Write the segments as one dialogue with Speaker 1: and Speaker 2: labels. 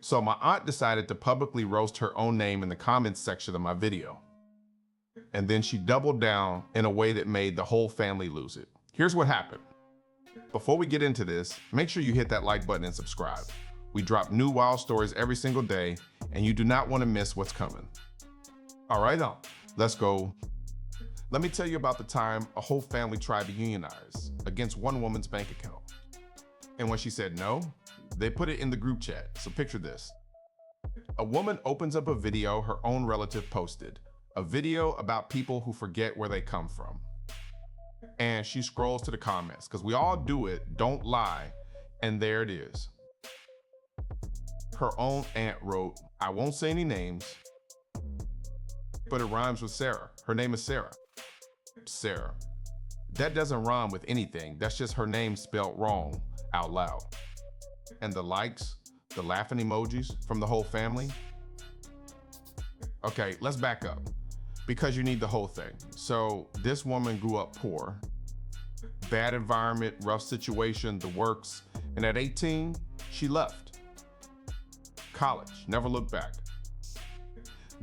Speaker 1: So my aunt decided to publicly roast her own name in the comments section of my video. And then she doubled down in a way that made the whole family lose it. Here's what happened. Before we get into this, make sure you hit that like button and subscribe. We drop new wild stories every single day, and you do not want to miss what's coming. All right, let's go. Let me tell you about the time a whole family tried to unionize against one woman's bank account. And when she said no, they put it in the group chat. So picture this. A woman opens up a video her own relative posted, a video about people who forget where they come from. And she scrolls to the comments, because we all do it, don't lie, and there it is. Her own aunt wrote, I won't say any names, but it rhymes with Sarah. Her name is Sarah. Sarah. That doesn't rhyme with anything. That's just her name spelled wrong out loud. And the likes, the laughing emojis from the whole family. Okay, let's back up, because you need the whole thing. So this woman grew up poor, bad environment, rough situation, the works. And at 18, she left. College, never looked back.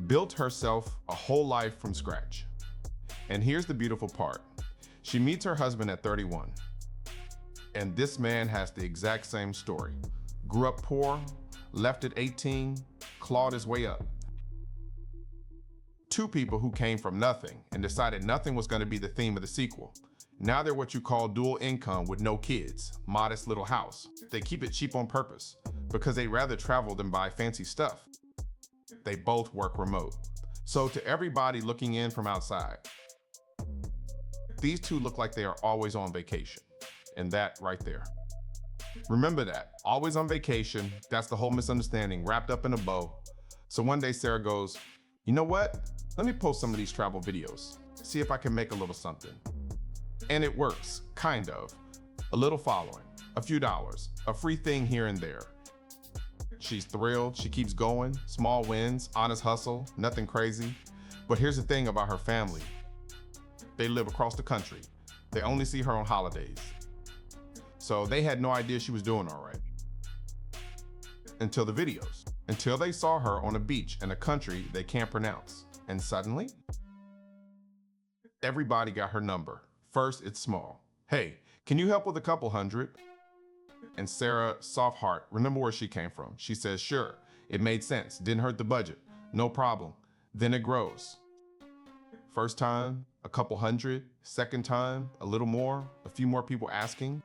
Speaker 1: Built herself a whole life from scratch. And here's the beautiful part. She meets her husband at 31. And this man has the exact same story. Grew up poor, left at 18, clawed his way up. Two people who came from nothing and decided nothing was going to be the theme of the sequel. Now they're what you call dual income with no kids, modest little house. They keep it cheap on purpose because they'd rather travel than buy fancy stuff. They both work remote. So to everybody looking in from outside, these two look like they are always on vacation. And that right there. Remember that, always on vacation, that's the whole misunderstanding wrapped up in a bow. So one day Sarah goes, you know what? Let me post some of these travel videos, see if I can make a little something. And it works, kind of. A little following, a few dollars, a free thing here and there. She's thrilled, she keeps going, small wins, honest hustle, nothing crazy. But here's the thing about her family. They live across the country. They only see her on holidays. So they had no idea she was doing all right. Until the videos. Until they saw her on a beach in a country they can't pronounce. And suddenly, everybody got her number. First, it's small. Hey, can you help with a couple hundred? And Sarah, soft heart, remember where she came from. She says, sure, it made sense. Didn't hurt the budget. No problem. Then it grows. First time, a couple hundred. Second time, a little more. A few more people asking.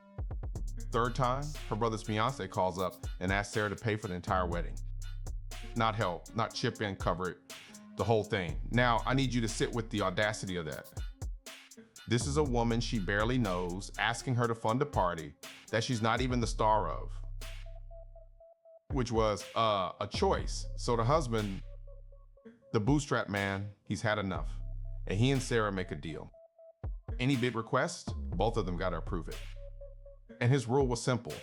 Speaker 1: Third time, her brother's fiance calls up and asks Sarah to pay for the entire wedding. Not help, not chip in, cover it, the whole thing. Now, I need you to sit with the audacity of that. This is a woman she barely knows asking her to fund a party that she's not even the star of, which was a choice. So the husband, the bootstrap man, he's had enough. And he and Sarah make a deal. Any big request, both of them gotta approve it. And his rule was simple.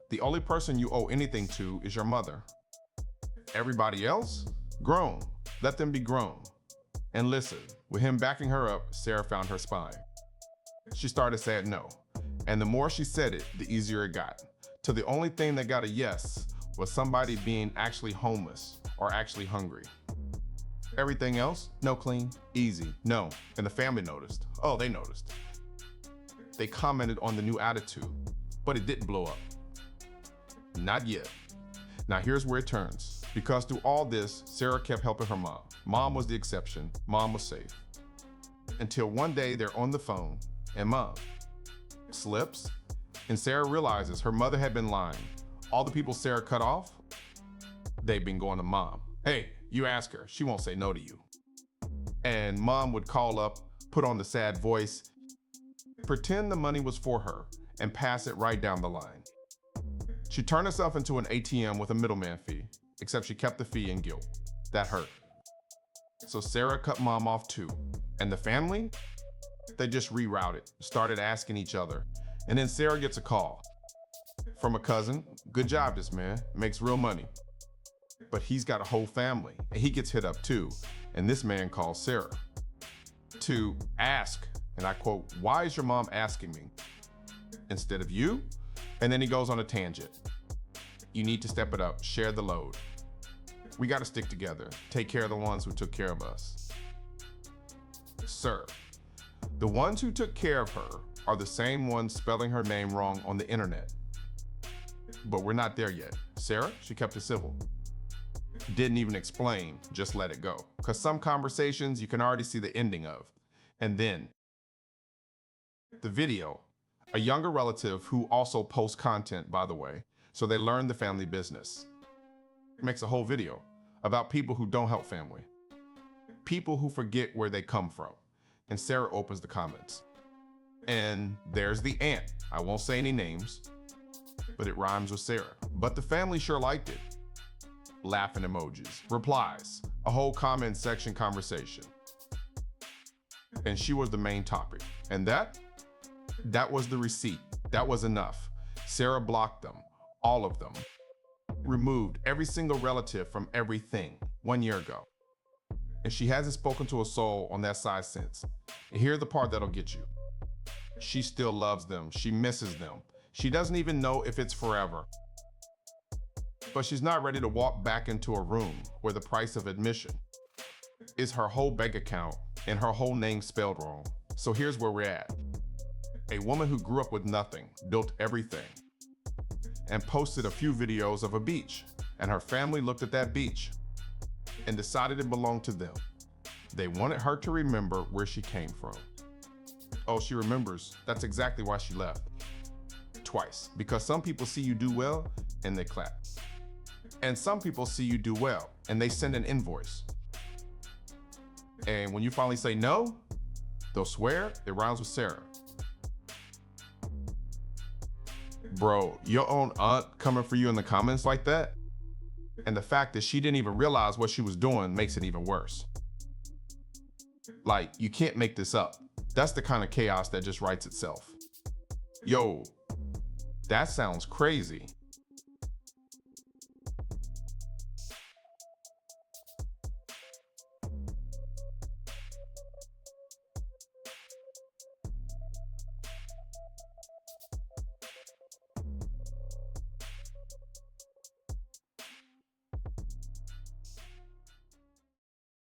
Speaker 1: The only person you owe anything to is your mother. Everybody else, grown. Let them be grown. And listen, with him backing her up, Sarah found her spine. She started saying no. And the more she said it, the easier it got. Till the only thing that got a yes was somebody being actually homeless or actually hungry. Everything else, no clean, easy, no. And the family noticed. Oh, they noticed. They commented on the new attitude, but it didn't blow up. Not yet. Now here's where it turns. Because through all this, Sarah kept helping her mom. Mom was the exception. Mom was safe. Until one day they're on the phone and mom slips and Sarah realizes her mother had been lying. All the people Sarah cut off, they've been going to mom. Hey, you ask her, she won't say no to you. And mom would call up, put on the sad voice, pretend the money was for her and pass it right down the line. She turned herself into an ATM with a middleman fee, except she kept the fee and guilt. That hurt. So Sarah cut mom off too. And the family? They just rerouted, started asking each other. And then Sarah gets a call from a cousin. Good job, this man, makes real money. But he's got a whole family and he gets hit up too. And this man calls Sarah to ask, and I quote, "Why is your mom asking me instead of you?" And then he goes on a tangent. You need to step it up, share the load. We got to stick together, take care of the ones who took care of us. Sir, the ones who took care of her are the same ones spelling her name wrong on the internet. But we're not there yet. Sarah, she kept it civil. Didn't even explain, just let it go. Because some conversations you can already see the ending of. And then, the video, a younger relative who also posts content, by the way, so they learn the family business, makes a whole video about people who don't help family. People who forget where they come from. And Sarah opens the comments. And there's the aunt. I won't say any names, but it rhymes with Sarah. But the family sure liked it. Laughing emojis, replies, a whole comment section conversation. And she was the main topic. And that was the receipt. That was enough. Sarah blocked them, all of them. Removed every single relative from everything 1 year ago. And she hasn't spoken to a soul on that side since. And here's the part that'll get you. She still loves them. She misses them. She doesn't even know if it's forever. But she's not ready to walk back into a room where the price of admission is her whole bank account and her whole name spelled wrong. So here's where we're at. A woman who grew up with nothing, built everything, and posted a few videos of a beach. And her family looked at that beach and decided it belonged to them. They wanted her to remember where she came from. Oh, she remembers. That's exactly why she left. Twice. Because some people see you do well and they clap. And some people see you do well and they send an invoice. And when you finally say no, they'll swear it rhymes with Sarah. Bro, your own aunt coming for you in the comments like that? And the fact that she didn't even realize what she was doing makes it even worse. Like, you can't make this up. That's the kind of chaos that just writes itself. Yo, that sounds crazy.